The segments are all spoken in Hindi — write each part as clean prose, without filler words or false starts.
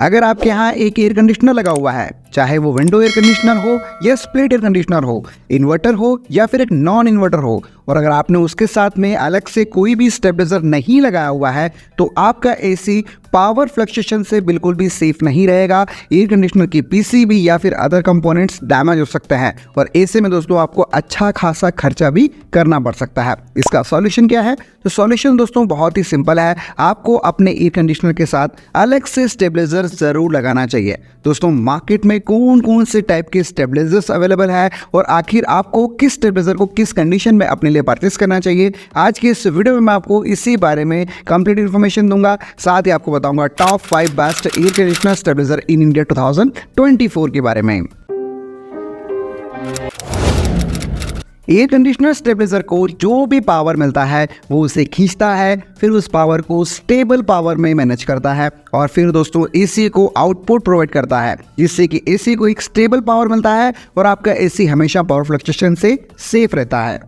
अगर आपके यहाँ एक एयर कंडीशनर लगा हुआ है, चाहे वो विंडो एयर कंडीशनर हो या स्प्लिट एयर कंडीशनर हो, इन्वर्टर हो या फिर एक नॉन इन्वर्टर हो, और अगर आपने उसके साथ में अलग से कोई भी स्टेबलाइजर नहीं लगाया हुआ है तो आपका एसी पावर फ्लक्चुएशन से बिल्कुल भी सेफ नहीं रहेगा। एयर कंडीशनर की पीसीबी या फिर अदर कंपोनेंट्स डैमेज हो सकते हैं और ऐसे में दोस्तों आपको अच्छा खासा खर्चा भी करना पड़ सकता है। इसका सॉल्यूशन क्या है? तो सॉल्यूशन दोस्तों बहुत ही सिंपल है। आपको अपने एयर कंडीशनर के साथ अलग से स्टेबलाइजर जरूर लगाना चाहिए। दोस्तों मार्केट में कौन कौन से टाइप के स्टेबलाइजर्स अवेलेबल है और आखिर आपको किस स्टेबलाइजर को किस कंडीशन में अपने लिए परचेस करना चाहिए, आज की इस वीडियो में मैं आपको इसी बारे में कंप्लीट इन्फॉर्मेशन दूंगा। साथ ही आपको बताऊंगा top 5 best air conditioner stabiliser in India 2024 के बारे में। एयर कंडीशनर स्टेबलाइजर को जो भी पावर मिलता है वो उसे खींचता है, फिर उस पावर को स्टेबल पावर में मैनेज करता है और फिर दोस्तों एसी को आउटपुट प्रोवाइड करता है, जिससे कि एसी को एक स्टेबल पावर मिलता है और आपका एसी हमेशा पावर फ्लक्चुएशन से सेफ रहता है।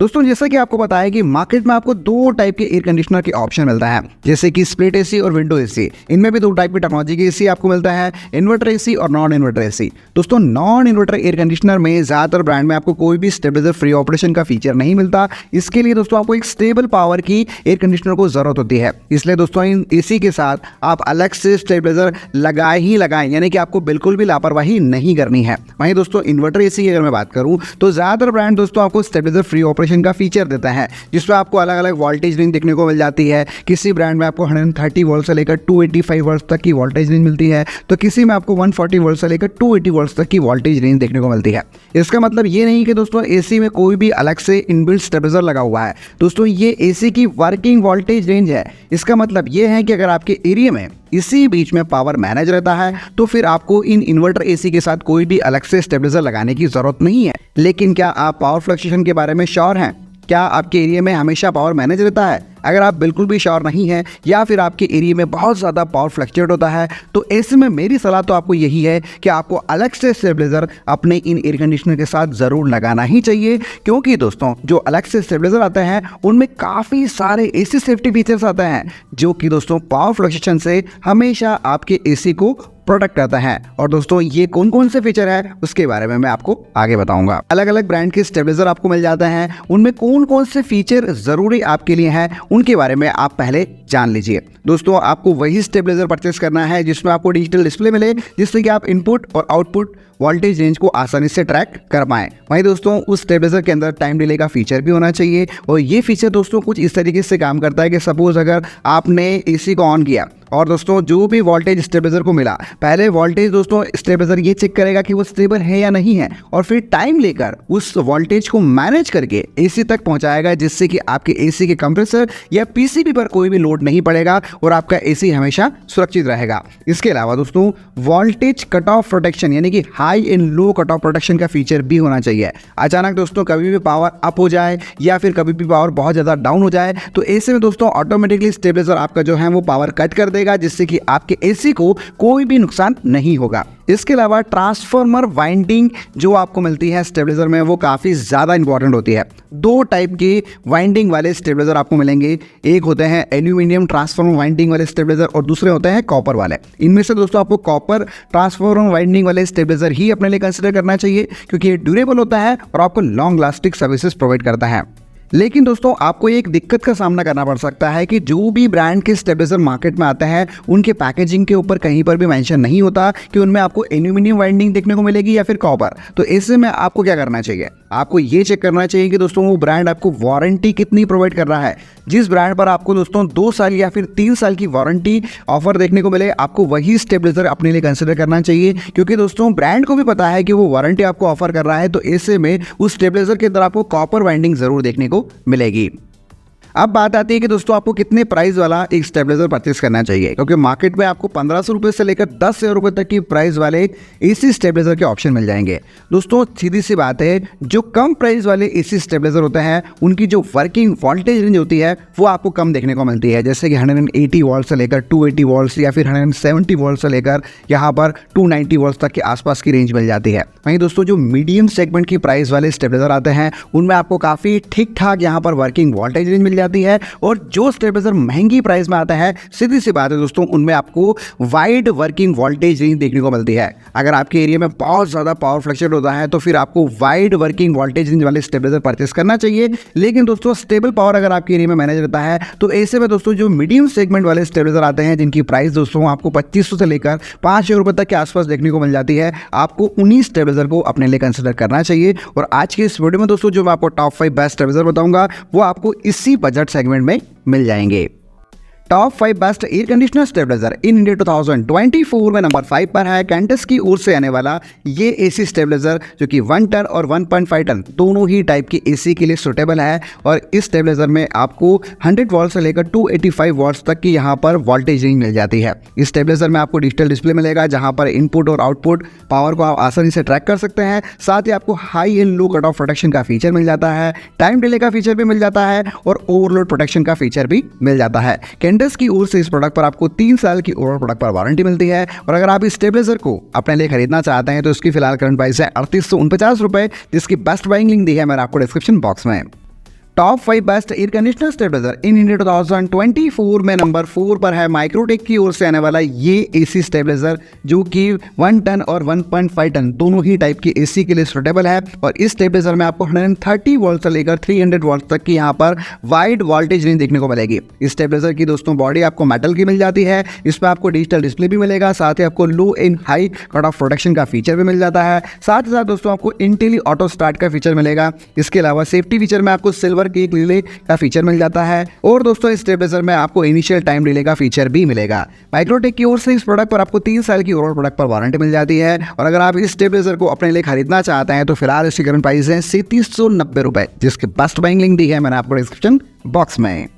दोस्तों जैसा कि आपको पता है कि मार्केट में आपको दो टाइप के एयर कंडीशनर के ऑप्शन मिलता है, जैसे कि स्प्लिट एसी और विंडो एसी। इनमें भी दो टाइप की टेक्नोलॉजी के एसी आपको मिलता है, इन्वर्टर एसी और नॉन इन्वर्टर एसी। दोस्तों नॉन इन्वर्टर एयर कंडीशनर में ज़्यादातर ब्रांड में आपको कोई भी स्टेबलाइजर फ्री ऑपरेशन का फीचर नहीं मिलता। इसके लिए दोस्तों आपको एक स्टेबल पावर की एयर कंडीशनर को जरूरत होती है। इसलिए दोस्तों इन एसी के साथ आप अलग से स्टेबलाइजर लगाएं, यानी कि आपको बिल्कुल भी लापरवाही नहीं करनी है। वहीं दोस्तों इन्वर्टर एसी की अगर मैं बात करूं तो ज़्यादातर ब्रांड दोस्तों आपको स्टेबलाइजर फ्री ऑपरेशन का फीचर देता है, जिसमें आपको अलग अलग वोल्टेज रेंज देखने को मिल जाती है। किसी ब्रांड में आपको 130 वोल्ट से लेकर 285 वोल्ट तक की वोल्टेज रेंज मिलती है, तो किसी में आपको 140 वोल्ट से लेकर 280 वोल्ट तक की वोल्टेज रेंज देखने को मिलती है। इसका मतलब ये नहीं कि दोस्तों एसी में कोई भी अलग से इनबिल्ट स्टेबलाइजर लगा हुआ है। दोस्तों ये एसी की वर्किंग वोल्टेज रेंज है। इसका मतलब ये है कि अगर आपके एरिया में इसी बीच में पावर मैनेज रहता है तो फिर आपको इन इन्वर्टर एसी के साथ कोई भी अलग से स्टेबलाइजर लगाने की जरूरत नहीं है। लेकिन क्या आप पावर फ्लक्चुएशन के बारे में श्योर हैं? क्या आपके एरिया में हमेशा पावर मैनेज रहता है? अगर आप बिल्कुल भी श्योर नहीं है या फिर आपके एरिया में बहुत ज़्यादा पावर फ्लक्चुएट होता है तो ऐसे में मेरी सलाह तो आपको यही है कि आपको अलग से स्टेबलाइजर अपने इन एयर कंडीशनर के साथ ज़रूर लगाना ही चाहिए, क्योंकि दोस्तों जो अलग से स्टेबलाइजर आते हैं उनमें काफ़ी सारे ऐसे सेफ्टी फीचर्स आते हैं जो कि दोस्तों पावर फ्लक्चुएशन से हमेशा आपके एसी को प्रोटेक्ट करता है। और दोस्तों ये कौन कौन से फीचर है उसके बारे में मैं आपको आगे बताऊंगा। अलग अलग ब्रांड के स्टेबलाइजर आपको मिल जाते हैं, उनमें कौन कौन से फीचर जरूरी आपके लिए हैं उनके बारे में आप पहले जान लीजिए। दोस्तों आपको वही स्टेबलाइजर परचेस करना है जिसमें आपको डिजिटल डिस्प्ले मिले, जिससे कि आप इनपुट और आउटपुट वोल्टेज रेंज को आसानी से ट्रैक कर पाएं। वहीं दोस्तों उस स्टेबलाइजर के अंदर टाइम डिले का फीचर भी होना चाहिए और ये फीचर दोस्तों कुछ इस तरीके से काम करता है कि सपोज अगर आपने एसी को ऑन किया और दोस्तों जो भी वोल्टेज स्टेबलाइजर को मिला, पहले वोल्टेज दोस्तों स्टेबलाइजर ये चेक करेगा कि वो स्टेबल है या नहीं है और फिर टाइम लेकर उस वोल्टेज को मैनेज करके एसी तक पहुंचाएगा, जिससे कि आपके एसी के कंप्रेसर या पीसीबी पर कोई भी लोड नहीं पड़ेगा और आपका एसी हमेशा सुरक्षित रहेगा। इसके अलावा दोस्तों वोल्टेज कट ऑफ प्रोटेक्शन यानी कि high and low cut off protection का फीचर भी होना चाहिए। अचानक दोस्तों कभी भी पावर अप हो जाए या फिर कभी भी पावर बहुत ज़्यादा डाउन हो जाए तो ऐसे में दोस्तों ऑटोमेटिकली स्टेबलाइजर आपका जो है वो पावर कट कर देगा, जिससे कि आपके एसी को कोई भी नुकसान नहीं होगा। इसके अलावा ट्रांसफार्मर वाइंडिंग जो आपको मिलती है स्टेबलाइजर में वो काफ़ी ज़्यादा इंपॉर्टेंट होती है। दो टाइप के वाइंडिंग वाले स्टेबलाइजर आपको मिलेंगे, एक होते हैं एल्यूमिनियम ट्रांसफार्मर वाइंडिंग वाले स्टेबलाइजर और दूसरे होते हैं कॉपर वाले। इनमें से दोस्तों आपको कॉपर ट्रांसफार्मर वाइंडिंग वाले स्टेबलाइजर ही अपने लिए कंसिडर करना चाहिए, क्योंकि ये ड्यूरेबल होता है और आपको लॉन्ग लास्टिंग सर्विसेज प्रोवाइड करता है। लेकिन दोस्तों आपको एक दिक्कत का सामना करना पड़ सकता है कि जो भी ब्रांड के स्टेबलाइजर मार्केट में आते हैं उनके पैकेजिंग के ऊपर कहीं पर भी मेंशन नहीं होता कि उनमें आपको एल्यूमिनियम वाइंडिंग देखने को मिलेगी या फिर कॉपर। तो ऐसे में आपको क्या करना चाहिए? आपको ये चेक करना चाहिए कि दोस्तों वो ब्रांड आपको वारंटी कितनी प्रोवाइड कर रहा है। जिस ब्रांड पर आपको दोस्तों 2 साल या फिर 3 साल की वारंटी ऑफर देखने को मिले, आपको वही स्टेबलाइजर अपने लिए कंसिडर करना चाहिए, क्योंकि दोस्तों ब्रांड को भी पता है कि वो वारंटी आपको ऑफर कर रहा है। तो ऐसे में उस स्टेबलाइजर के अंदर आपको कॉपर वाइंडिंग जरूर देखने को मिलेगी। अब बात आती है कि दोस्तों आपको कितने प्राइस वाला एक स्टेबलाइजर परचेस करना चाहिए, क्योंकि मार्केट में आपको 1500 रुपये से लेकर 10,000 रुपये तक की प्राइस वाले एसी स्टेबलाइजर के ऑप्शन मिल जाएंगे। दोस्तों सीधी सी बात है, जो कम प्राइस वाले एसी स्टेबलाइजर होते हैं उनकी जो वर्किंग वोल्टेज रेंज होती है वो आपको कम देखने को मिलती है, जैसे कि 180 वोल्ट से लेकर 280 वोल्ट या फिर 170 वोल्ट से लेकर यहाँ पर 290 वोल्ट तक के आसपास की रेंज मिल जाती है। वहीं दोस्तों जो मीडियम सेगमेंट की प्राइस वाले स्टेबलाइजर आते हैं उनमें आपको काफ़ी ठीक ठाक यहाँ पर वर्किंग वोल्टेज रेंज मिल जाती है। और जो स्टेबलाइजर महंगी प्राइस में आता है, सीधी सी बात है दोस्तों, उनमें आपको वाइड वर्किंग वोल्टेज रेंज देखने को मिलती है। अगर आपके एरिया में बहुत ज़्यादा पावर फ्लक्चुएट होता है तो फिर आपको वाइड वर्किंग वोल्टेज रेंज वाले स्टेबलाइजर परचेस करना चाहिए। लेकिन दोस्तों स्टेबल पावर अगर आपके एरिया में मैनेज रहता है तो ऐसे में दोस्तों जो मीडियम सेगमेंट वाले स्टेबलाइजर आते हैं, जिनकी प्राइस दोस्तों आपको 2500 से लेकर 5,000 रुपये तक के आसपास देखने को मिल जाती है, आपको उन्हीं स्टेबलाइजर को अपने लिए कंसिडर करना चाहिए। और आज के इस वीडियो में दोस्तों जो मैं आपको टॉप 5 बेस्ट स्टेबलाइजर बताऊंगा वो आपको इसी बजट सेगमेंट में मिल जाएंगे। Top 5 best air conditioner stabiliser in India 2024 में नंबर 5 पर है कैंटस की ओर से आने वाला ये एसी स्टेबलाइजर, जो कि 1 टन और 1.5 टन दोनों ही टाइप की एसी के लिए सुटेबल है। और इस स्टेबलाइजर में आपको 100 वॉल्ट से लेकर 285 वॉल्ट तक की यहाँ पर वोल्टेज रेंज मिल जाती है। इस स्टेबलाइजर में आपको डिजिटल डिस्प्ले मिलेगा, जहाँ पर इनपुट और आउटपुट पावर को आप आसानी से ट्रैक कर सकते हैं। साथ ही आपको high and low cut off protection का फीचर मिल जाता है, टाइम डिले का फीचर भी मिल जाता है और ओवरलोड प्रोटेक्शन का फीचर भी मिल जाता है। कैंटस की ओर से इस प्रोडक्ट पर आपको 3 साल की ओवरऑल प्रोडक्ट पर वारंटी मिलती है। और अगर आप इस स्टेबलाइजर को अपने लिए खरीदना चाहते हैं तो इसकी फिलहाल करंट प्राइस है 3849 रुपये, जिसकी बेस्ट बाइंग लिंक दी है मैंने आपको डिस्क्रिप्शन बॉक्स में। Top 5 best air conditioner stabiliser in India 2024 में नंबर 4 पर है माइक्रोटेक की ओर से आने वाला ये एसी स्टेबलाइजर, जो कि 1 टन और 1.5 टन दोनों ही टाइप की एसी के लिए सुटेबल है। और इस स्टेबलाइजर में आपको 130 वोल्ट से लेकर 300 वोल्ट तक की यहाँ पर वाइड वोल्टेज रेंज देखने को मिलेगी। इस स्टेबलाइजर की दोस्तों बॉडी आपको मेटल की मिल जाती है, इसमें आपको डिजिटल डिस्प्ले भी मिलेगा, साथ ही आपको low and high cut off protection का फीचर भी मिल जाता है। साथ ही साथ दोस्तों आपको इंटेली ऑटो स्टार्ट का फीचर मिलेगा। इसके अलावा सेफ्टी फीचर में आपको सिल्वर केक डिले का फीचर मिल जाता है। और दोस्तों इस स्टेबलाइजर में आपको इनिशियल टाइम डिले का फीचर भी मिलेगा। माइक्रोटेक की ओर से इस प्रोडक्ट पर आपको 3 साल की ओवरऑल प्रोडक्ट पर वारंटी मिल जाती है। और अगर आप इस स्टेबलाइजर को अपने लिए खरीदना चाहते हैं तो फिलहाल इसकी करंट प्राइस है 3790 रुपये, जिसकी बेस्ट बाइंग लिंक दी है मैंने आपको डिस्क्रिप्शन बॉक्स में।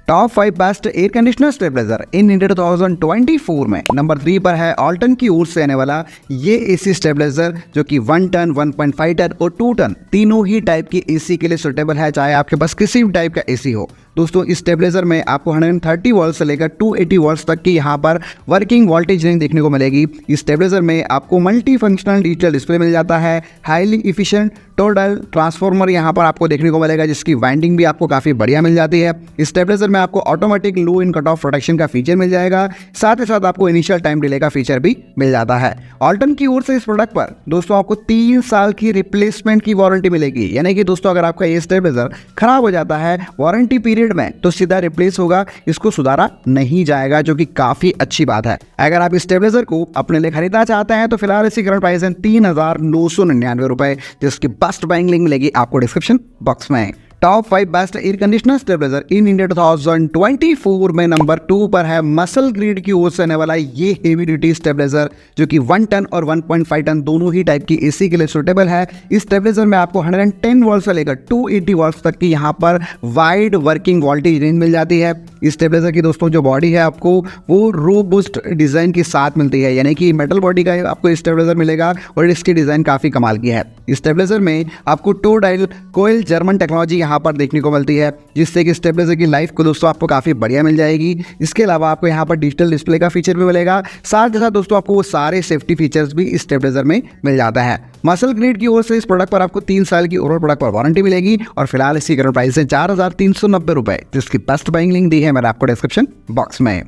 Top 5 best air conditioner stabiliser in India 2024 में नंबर 3 पर है ऑल्टन की ओर से आने वाला ये एसी स्टेबलाइजर, जो कि 1 टन, 1.5 टन और 2 टन तीनों ही टाइप की एसी के लिए सुटेबल है, चाहे आपके पास किसी भी टाइप का एसी हो। दोस्तों इस स्टेबलाइजर में आपको 130 वोल्ट से लेकर 280 वोल्ट तक की यहाँ पर वर्किंग वोल्टेज रेंज देखने को मिलेगी। इस स्टेबलाइजर में आपको मल्टी फंक्शनल डिजिटल डिस्प्ले मिल जाता है, हाईली इफिशिएंट टोटल ट्रांसफार्मर यहाँ पर आपको देखने को मिलेगा, जिसकी वाइंडिंग भी आपको काफ़ी बढ़िया मिल जाती है। इस स्टेबलाइजर में आपको ऑटोमेटिक लो इन कट ऑफ प्रोटेक्शन का फीचर मिल जाएगा, साथ ही साथ आपको इनिशियल टाइम डिले का फीचर भी मिल जाता है। ऑल्टन की ओर से इस प्रोडक्ट पर दोस्तों आपको 3 साल की रिप्लेसमेंट की वारंटी मिलेगी। यानी कि दोस्तों अगर आपका ये स्टेबलाइजर खराब हो जाता है वारंटी पीरियड में तो सीधा रिप्लेस होगा, इसको सुधारा नहीं जाएगा, जो कि काफी अच्छी बात है। अगर आप इस स्टेबलाइजर को अपने लिए खरीदना चाहते हैं तो फिलहाल इसकी करंट प्राइस है 3999 रुपए, जिसकी बेस्ट बाइंग लिंक मिलेगी आपको डिस्क्रिप्शन बॉक्स में। Top 5 best air conditioner stabiliser in India 2024 में नंबर 2 पर है मसल ग्रिड की ओर से आने वाला ये हेवी ड्यूटी स्टेबलाइजर, जो कि 1 टन और 1.5 टन दोनों ही टाइप की एसी के लिए सुटेबल है। इस स्टेबलाइजर में आपको 110 वोल्ट से लेकर 280 वोल्ट तक की यहाँ पर वाइड वर्किंग वोल्टेज रेंज मिल जाती है। इस स्टेबलाइजर की दोस्तों जो बॉडी है आपको वो रोबस्ट डिजाइन के साथ मिलती है, यानी कि मेटल बॉडी का आपको स्टेबलाइजर मिलेगा और इसकी डिजाइन काफी कमाल की है। इस स्टेबलाइजर में आपको 2 डायल कोयल जर्मन टेक्नोलॉजी यहाँ पर देखने को मिलती है, जिससे कि स्टेबलाइजर की लाइफ को दोस्तों आपको काफी बढ़िया मिल जाएगी। इसके अलावा आपको यहाँ पर डिजिटल डिस्प्ले का फीचर भी मिलेगा, साथ ही साथ दोस्तों आपको वो सारे सेफ्टी फीचर्स भी इस स्टेबलाइजर में मिल जाता है। मसल ग्रिड की ओर से इस प्रोडक्ट पर आपको 3 साल की ओवरऑल प्रोडक्ट पर वारंटी मिलेगी और फिलहाल इसकी करंट प्राइस है 4390 रुपए, जिसकी बेस्ट बाइंग लिंक दी है मैंने आपको डिस्क्रिप्शन बॉक्स में।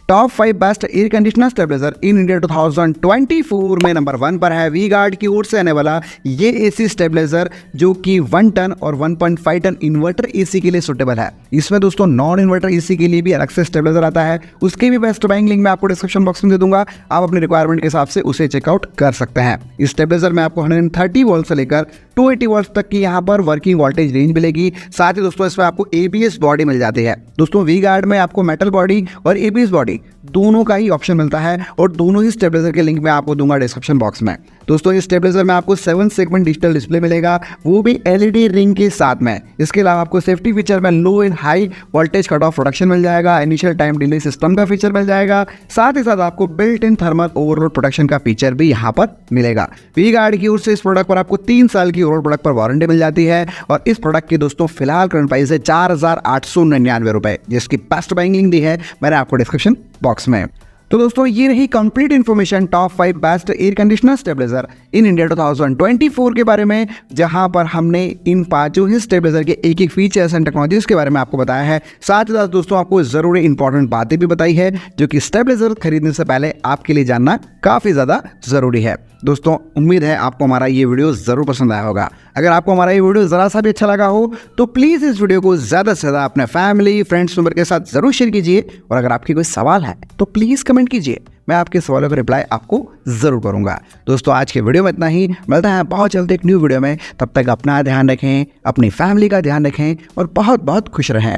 Top 5 best air conditioner stabiliser in India 2024 में नंबर 1 पर है वी गार्ड की ओर से आने वाला ये एसी स्टेबलाइजर, जो कि 1 टन और 1.5 टन इन्वर्टर एसी के लिए सुटेबल है। इसमें दोस्तों नॉन इन्वर्टर एसी के लिए भी अलग से स्टेबलाइजर आता है, उसके भी बेस्ट बाइंग लिंक मैं आपको डिस्क्रिप्शन बॉक्स में दे दूंगा, आप अपने रिक्वायरमेंट के हिसाब से उसे चेकआउट कर सकते हैं। इस स्टेबलाइजर में आपको 130 वोल्ट से लेकर 280 वोल्ट तक की यहाँ पर वर्किंग वोल्टेज रेंज मिलेगी। साथ ही दोस्तों इसमें आपको एबीएस बॉडी मिल जाती है। दोस्तों वी गार्ड में आपको मेटल बॉडी और एबीएस बॉडी दोनों का ही ऑप्शन मिलता है और दोनों ही स्टेबलाइजर के लिंक मैं आपको दूंगा डिस्क्रिप्शन बॉक्स में। दोस्तों इस स्टेबलाइजर में आपको 7 सेगमेंट डिजिटल डिस्प्ले मिलेगा, वो भी एलईडी रिंग के साथ में। इसके अलावा आपको सेफ्टी फीचर में low and high voltage cut off protection मिल जाएगा, इनिशियल टाइम डिले सिस्टम का फीचर मिल जाएगा, साथ ही साथ आपको built in thermal overload protection का फीचर भी यहाँ पर मिलेगा। वी गार्ड की ओर से इस प्रोडक्ट पर आपको 3 साल की ओवरऑल प्रोडक्ट पर वारंटी मिल जाती है और इस प्रोडक्ट की दोस्तों फिलहाल करंट प्राइस है 4899 रुपए, जिसकी बेस्ट बाइंग लिंक दी है मैंने आपको डिस्क्रिप्शन बॉक्स में। तो दोस्तों ये रही complete information top 5 best air conditioner stabiliser in India 2024 के बारे में, जहां पर हमने इन पांचों ही स्टेबलाइजर के एक एक फीचर्स एंड टेक्नोलॉजीज के बारे में आपको बताया है। साथ ही साथ दोस्तों आपको जरूरी इंपॉर्टेंट बातें भी बताई है जो कि स्टेबलाइजर खरीदने से पहले आपके लिए जानना काफ़ी ज़्यादा ज़रूरी है। दोस्तों उम्मीद है आपको हमारा ये वीडियो ज़रूर पसंद आया होगा। अगर आपको हमारा ये वीडियो ज़रा सा भी अच्छा लगा हो तो प्लीज़ इस वीडियो को ज़्यादा से ज़्यादा अपने फैमिली फ्रेंड्स मेंबर के साथ ज़रूर शेयर कीजिए, और अगर आपकी कोई सवाल है तो प्लीज़ कमेंट कीजिए, मैं आपके सवालों का रिप्लाई आपको ज़रूर करूंगा। दोस्तों आज के वीडियो में इतना ही, मिलता है बहुत जल्द एक न्यू वीडियो में। तब तक अपना ध्यान रखें, अपनी फैमिली का ध्यान रखें और बहुत बहुत खुश रहें।